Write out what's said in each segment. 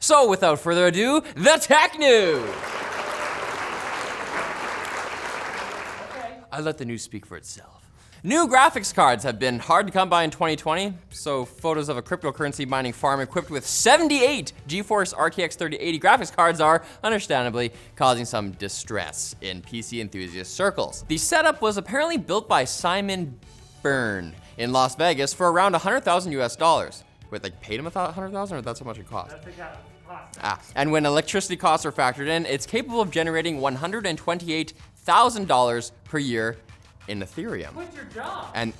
So without further ado, the tech news! I let the news speak for itself. New graphics cards have been hard to come by in 2020, so photos of a cryptocurrency mining farm equipped with 78 GeForce RTX 3080 graphics cards are, understandably, causing some distress in PC enthusiast circles. The setup was apparently built by Simon Byrne in Las Vegas for around $100,000 US. Wait, they paid him $100,000 or that's how much it cost? That's cost. And when electricity costs are factored in, it's capable of generating $128,000 per year in Ethereum. Quit your job. And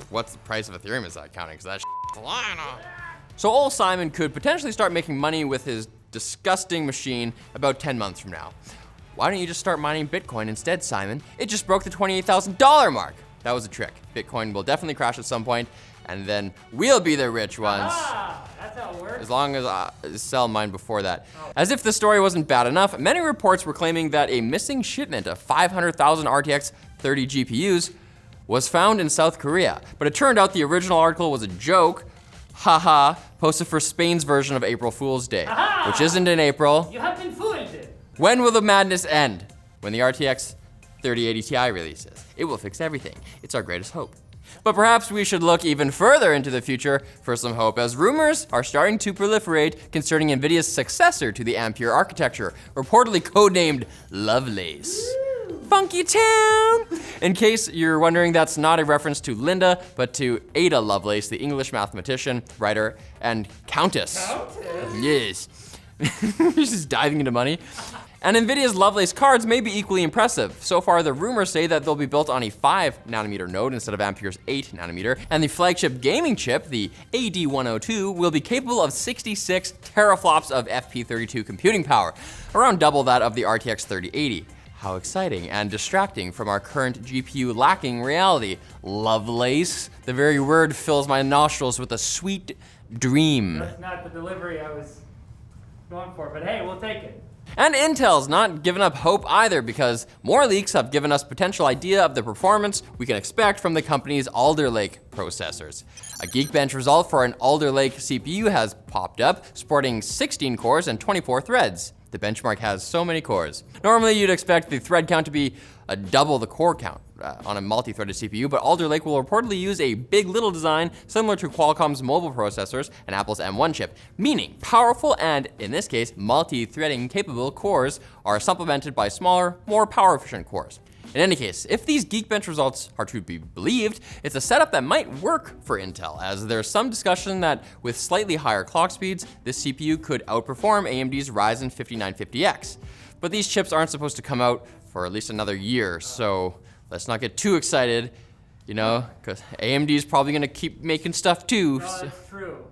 what's the price of Ethereum is that counting? Because that's So old Simon could potentially start making money with his disgusting machine about 10 months from now. Why don't you just start mining Bitcoin instead, Simon? It just broke the $28,000 mark. That was a trick. Bitcoin will definitely crash at some point, and then we'll be the rich ones. That's how it works. As long as I sell mine before that. As if the story wasn't bad enough, many reports were claiming that a missing shipment of 500,000 RTX 30 GPUs was found in South Korea. But it turned out the original article was a joke, haha, posted for Spain's version of April Fool's Day, which isn't in April. You have been fooled. When will the madness end? When the RTX 3080 Ti releases. It will fix everything. It's our greatest hope. But perhaps we should look even further into the future for some hope, as rumors are starting to proliferate concerning Nvidia's successor to the Ampere architecture, reportedly codenamed Lovelace. Funky town! In case you're wondering, that's not a reference to Linda, but to Ada Lovelace, the English mathematician, writer, and countess. Yes. She's diving into money. And Nvidia's Lovelace cards may be equally impressive. So far, the rumors say that they'll be built on a 5nm node instead of Ampere's 8nm, and the flagship gaming chip, the AD102, will be capable of 66 teraflops of FP32 computing power, around double that of the RTX 3080. How exciting and distracting from our current GPU lacking reality. Lovelace, the very word fills my nostrils with a sweet dream. That's not the delivery I was going for, but hey, we'll take it. And Intel's not giving up hope either, because more leaks have given us potential idea of the performance we can expect from the company's Alder Lake processors. A Geekbench result for an Alder Lake CPU has popped up, sporting 16 cores and 24 threads. The benchmark has so many cores. Normally you'd expect the thread count to be double the core count on a multi-threaded CPU, but Alder Lake will reportedly use a big little design similar to Qualcomm's mobile processors and Apple's M1 chip, meaning powerful and, in this case, multi-threading capable cores are supplemented by smaller, more power-efficient cores. In any case, if these Geekbench results are to be believed, it's a setup that might work for Intel, as there's some discussion that with slightly higher clock speeds, this CPU could outperform AMD's Ryzen 5950X. But these chips aren't supposed to come out for at least another year, so let's not get too excited, you know, because AMD is probably gonna keep making stuff too. No, that's true.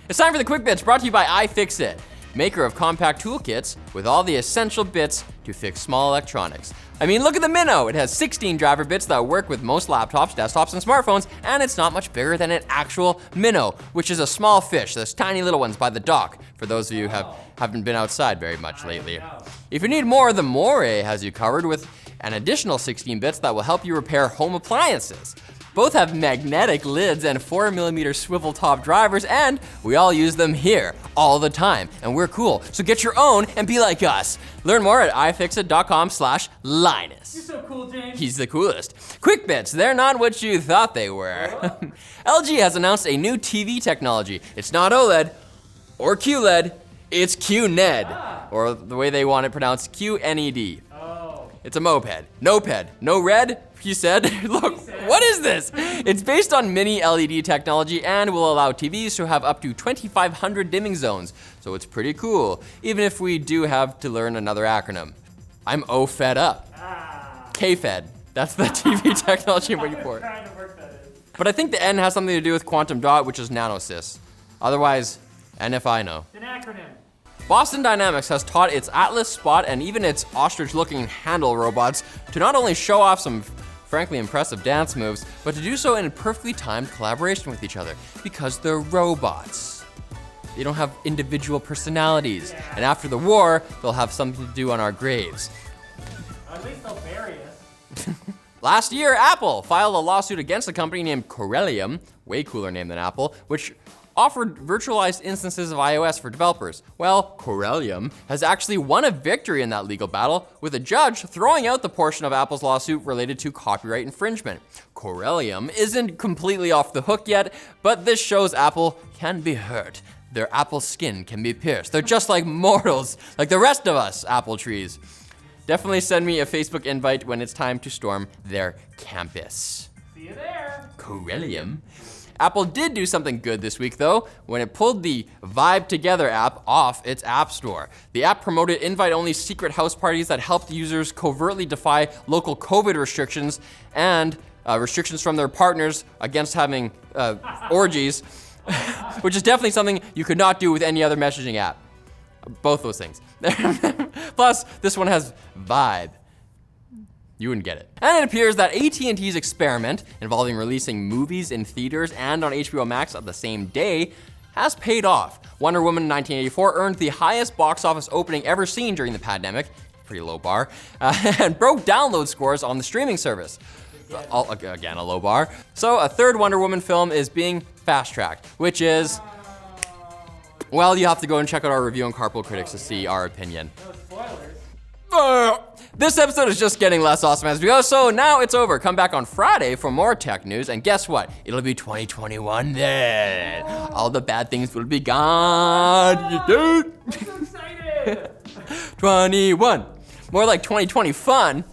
It's time for the Quick Bits, brought to you by iFixit, maker of compact toolkits with all the essential bits to fix small electronics. I mean, look at the Minnow. It has 16 driver bits that work with most laptops, desktops, and smartphones, and it's not much bigger than an actual minnow, which is a small fish. Those tiny little ones by the dock, for those of you who haven't been outside very much lately. If you need more, the Moray has you covered with an additional 16 bits that will help you repair home appliances. Both have magnetic lids and 4mm swivel top drivers, and we all use them here all the time, and we're cool. So get your own and be like us. Learn more at ifixit.com/Linus. You're so cool, James. He's the coolest. Quick Bits, they're not what you thought they were. LG has announced a new TV technology. It's not OLED or QLED, it's QNED, or the way they want it pronounced, QNED. It's a moped. No-ped. No red, he said. Look, what is this? It's based on mini LED technology and will allow TVs to have up to 2,500 dimming zones. So it's pretty cool, even if we do have to learn another acronym. I'm O-fed up. K-fed. That's the TV technology I'm waiting for. But I think the N has something to do with quantum dot, which is nanosys. Otherwise, NFI know. It's an acronym. Boston Dynamics has taught its Atlas, Spot, and even its ostrich-looking handle robots to not only show off some frankly impressive dance moves, but to do so in perfectly timed collaboration with each other, because they're robots. They don't have individual personalities, and after the war, they'll have something to do on our graves. At least they'll bury us. Last year, Apple filed a lawsuit against a company named Corellium, way cooler name than Apple, which offered virtualized instances of iOS for developers. Well, Corellium has actually won a victory in that legal battle, with a judge throwing out the portion of Apple's lawsuit related to copyright infringement. Corellium isn't completely off the hook yet, but this shows Apple can be hurt. Their apple skin can be pierced. They're just like mortals, like the rest of us apple trees. Definitely send me a Facebook invite when it's time to storm their campus. See you there. Corellium. Apple did do something good this week though, when it pulled the Vybe Together app off its app store. The app promoted invite-only secret house parties that helped users covertly defy local COVID restrictions and restrictions from their partners against having orgies, which is definitely something you could not do with any other messaging app. Both those things. Plus, this one has Vybe. You wouldn't get it. And it appears that AT&T's experiment involving releasing movies in theaters and on HBO Max on the same day has paid off. Wonder Woman 1984 earned the highest box office opening ever seen during the pandemic, pretty low bar, and broke download scores on the streaming service. Again, a low bar. So a third Wonder Woman film is being fast-tracked, which is, well, you have to go and check out our review on Carpool Critics to see our opinion. No spoilers. This episode is just getting less awesome as we go, so now it's over. Come back on Friday for more tech news, and guess what? It'll be 2021 then. All the bad things will be gone. You dude. I'm so excited. 21. More like 2020 fun.